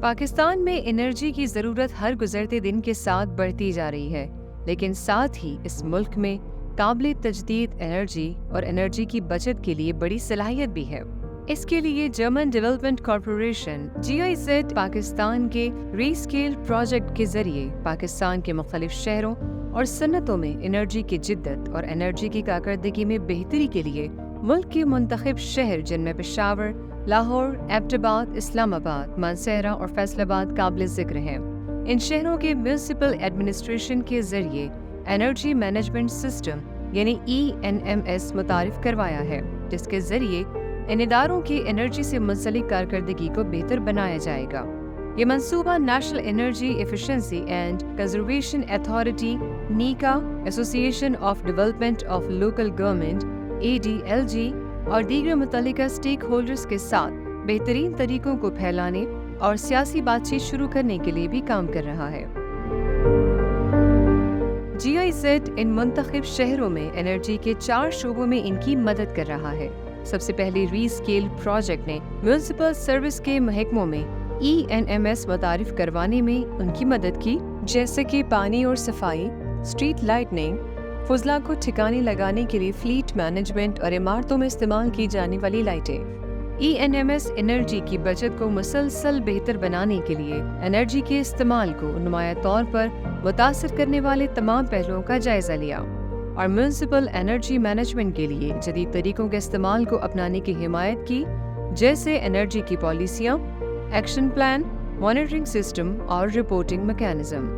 پاکستان میں انرجی کی ضرورت ہر گزرتے دن کے ساتھ بڑھتی جا رہی ہے، لیکن ساتھ ہی اس ملک میں قابل تجدید انرجی اور انرجی کی بچت کے لیے بڑی صلاحیت بھی ہے۔ اس کے لیے German development corporation GIZ Pakistan کے ری اسکیل پروجیکٹ کے ذریعے پاکستان کے مختلف شہروں اور صنعتوں میں انرجی کی جدت اور انرجی کی کارکردگی میں بہتری کے لیے ملک کے منتخب شہر جن میں پشاور، لاہور، ایبٹ آباد، اسلام آباد، مانسہرہ اور فیصل آباد قابل ذکر ہیں۔ ان شہروں کے میونسپل ایڈمنسٹریشن کے ذریعے انرجی مینجمنٹ سسٹم یعنی ENMS متعارف کروایا ہے، جس کے ذریعے ان اداروں کی انرجی سے منسلک کارکردگی کو بہتر بنایا جائے گا۔ یہ منصوبہ National Energy Efficiency and Conservation Authority, NEECA, Association of Development of Local Government ADLG اور دیگر متعلقہ اسٹیک ہولڈرز کے ساتھ بہترین طریقوں کو پھیلانے اور سیاسی بات چیت شروع کرنے کے لیے بھی کام کر رہا ہے۔ GIZ ان منتخب شہروں میں انرجی کے 4 شعبوں میں ان کی مدد کر رہا ہے۔ سب سے پہلے ری اسکیل پروجیکٹ نے میونسپل سروس کے محکموں میں ENMS متعارف کروانے میں ان کی مدد کی، جیسے کہ پانی اور صفائی، اسٹریٹ لائٹنگ، فضلہ کو ٹھکانے لگانے کے لیے فلیٹ مینجمنٹ اور عمارتوں میں استعمال کی جانے والی لائٹیں۔ ENMS انرجی کی بچت کو مسلسل بہتر بنانے کے لیے انرجی کے استعمال کو نمایاں طور پر متاثر کرنے والے تمام پہلوؤں کا جائزہ لیا اور میونسپل انرجی مینجمنٹ کے لیے جدید طریقوں کے استعمال کو اپنانے کی حمایت کی، جیسے انرجی کی پالیسیاں، ایکشن پلان، مانیٹرنگ سسٹم اور رپورٹنگ میکانزم۔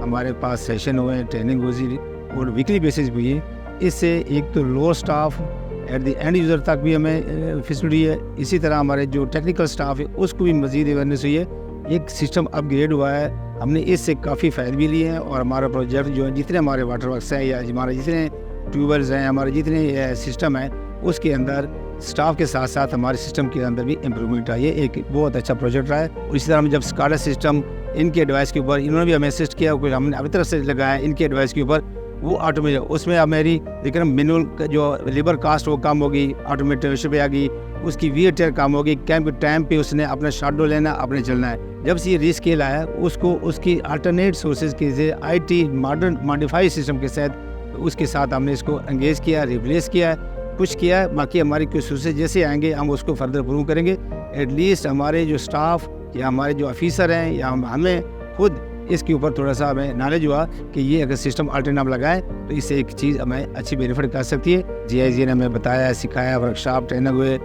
ہمارے پاس سیشن ہوئے، ٹریننگ ہوئی اور ویکلی بیسس بھی ہے۔ اس سے ایک تو لو staff at the end user تک بھی ہمیں فیسلٹی ہے، اسی طرح ہمارے جو ٹیکنیکل اسٹاف ہے اس کو بھی مزید اویئرنیس ہوئی ہے۔ ایک سسٹم اپ گریڈ ہوا ہے، ہم نے اس سے کافی فائدے بھی لیے ہیں اور ہمارا پروجیکٹ جو ہے جتنے ہمارے واٹر ورکس ہیں یا ہمارے جتنے ٹیوبویلز ہیں، ہمارے جتنے سسٹم ہیں، اس کے اندر اسٹاف کے ساتھ ساتھ ہمارے سسٹم کے اندر بھی امپرومنٹ آئی ہے۔ ایک بہت اچھا پروجیکٹ رہا ہے۔ اور اسی طرح ہم جب اسکاڈا سسٹم ان کے ایڈوائس کے اوپر انہوں نے بھی ہمیں اسسٹ کیا، کچھ ہم نے اپنی طرف سے لگایا ان کے ایڈوائس کے اوپر، وہ آٹومیٹ اس میں اب میری لیکن مینول جو لیبر کاسٹ وہ کم ہوگی، آٹومیٹیشن پہ آ گئی، اس کی ویئر ٹیئر کم ہوگی، ٹائم پہ اس نے اپنا شاڈو لینا، اپنے چلنا ہے۔ جب سے یہ ریسکیل آیا اس کو اس کی الٹرنیٹ سورسز کے IT ماڈرن ماڈیفائی سسٹم کے ساتھ اس کے ساتھ ہم نے اس کو انگیج کیا، ریپلیس کیا، کچھ کیا، باقی ہماری کوئی سورسز جیسے آئیں گے ہم اس کو فردر پروو کریں گے۔ ایٹ لیسٹ ہمارے جو اسٹاف یا ہمارے جو آفیسر ہیں یا ہمیں خود اس کے اوپر تھوڑا سا ہمیں نالج ہوا کہ یہ اگر سسٹم الٹرنیٹ لگائیں تو اس سے ایک چیز ہمیں اچھی بینیفٹ کر سکتی ہے۔ GIZ نے ہمیں بتایا، سکھایا، ورکشاپ ٹریننگ ہوئے۔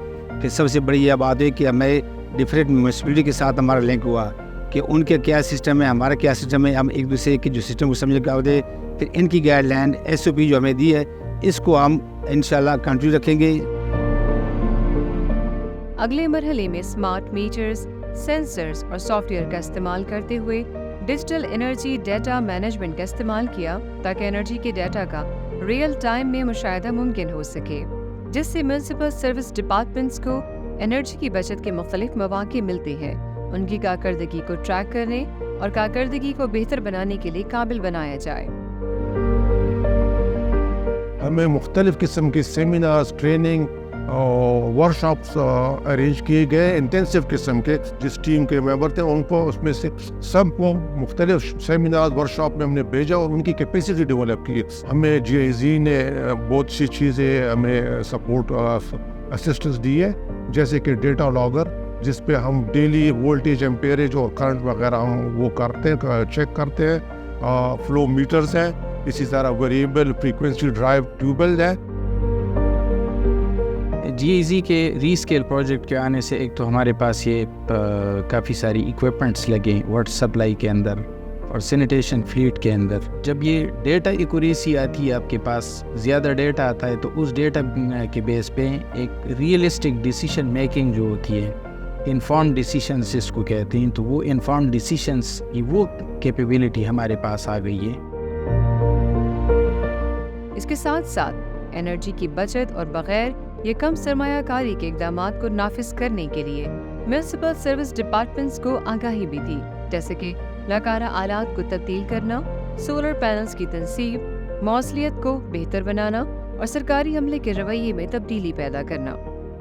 کہ سب سے بڑی یہ بات ہے کہ ہمیں ڈفرینٹ میونسپلٹی کے ساتھ ہمارا لنک ہوا کہ ان کے کیا سسٹم ہے، ہمارا کیا سسٹم ہے، ہم ایک دوسرے کی جو سسٹم کو سمجھ کے دے، پھر ان کی گائیڈ لائن SOP جو ہمیں دی ہے اس کو ہم انشاءاللہ کنٹینیو رکھیں گے۔ اگلے مرحلے میں اسمارٹ میٹرز، سینسرز اور سافٹ ویئر کا استعمال کرتے ہوئے ڈیجیٹل انرجی ڈیٹا مینجمنٹ کا استعمال کیا تاکہ انرجی کے ڈیٹا کا ریئل ٹائم میں مشاہدہ ممکن ہو سکے، جس سے میونسپل سروس ڈپارٹمنٹس کو انرجی کی بچت کے مختلف مواقع ملتے ہیں، ان کی کارکردگی کو ٹریک کرنے اور کارکردگی کو بہتر بنانے کے لیے قابل بنایا جائے۔ ہمیں مختلف قسم کے سیمینارز، ٹریننگ اور ورکشاپس ارینج کیے گئے، انٹینسو قسم کے۔ جس ٹیم کے ممبر تھے ان کو اس میں سے سب کو مختلف سیمینارز، ورکشاپ میں ہم نے بھیجا اور ان کی کیپیسٹی ڈیولپ کی۔ ہمیں GIZ نے بہت سی چیزیں ہمیں سپورٹ اسسٹنس دی ہے، جیسے کہ ڈیٹا لاگر جس پہ ہم ڈیلی وولٹیج، ایمپیریج اور کرنٹ وغیرہ ہم وہ کرتے ہیں، چیک کرتے ہیں۔ فلو میٹرز ہیں، اسی طرح ویریبل فریکوینسی ڈرائیو ٹیوبویل ہے۔ GIZ کے ری اسکیل پروجیکٹ کے آنے سے ایک تو ہمارے پاس یہ کافی ساری ایکوپمنٹس لگیں واٹر سپلائی کے اندر اور سینیٹیشن فلیٹ کے اندر۔ جب یہ ڈیٹا ایکوریسی آتی ہے، آپ کے پاس زیادہ ڈیٹا آتا ہے تو اس ڈیٹا کے بیس پہ ایک ریئلسٹک ڈیسیشن میکنگ جو ہوتی ہے، انفارم ڈیسیشنز اس کو کہتے ہیں، تو وہ انفارم ڈیسیشنز کی وہ کیپیبلٹی ہمارے پاس آ گئی ہے۔ اس کے ساتھ ساتھ انرجی کی بچت اور بغیر یہ کم سرمایہ کاری کے اقدامات کو نافذ کرنے کے لیے میونسپل سروس ڈپارٹمنٹس کو آگاہی بھی دی، جیسے کہ لاکارہ آلات کو تبدیل کرنا، سولر پینلز کی تنصیب، موصلیت کو بہتر بنانا اور سرکاری عملے کے رویے میں تبدیلی پیدا کرنا۔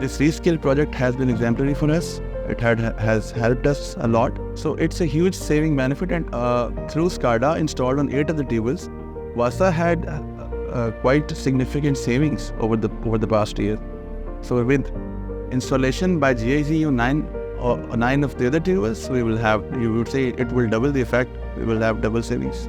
This Rescale project has been exemplary for us. It has helped us a lot. So it's a huge saving benefit, and through SCADA installed on 8 of the tubes, Wasa had quite significant savings over the past year. So with installation by GIZ on 9 of the other tubes, we will have, you would say, it will double the effect. We will have double savings.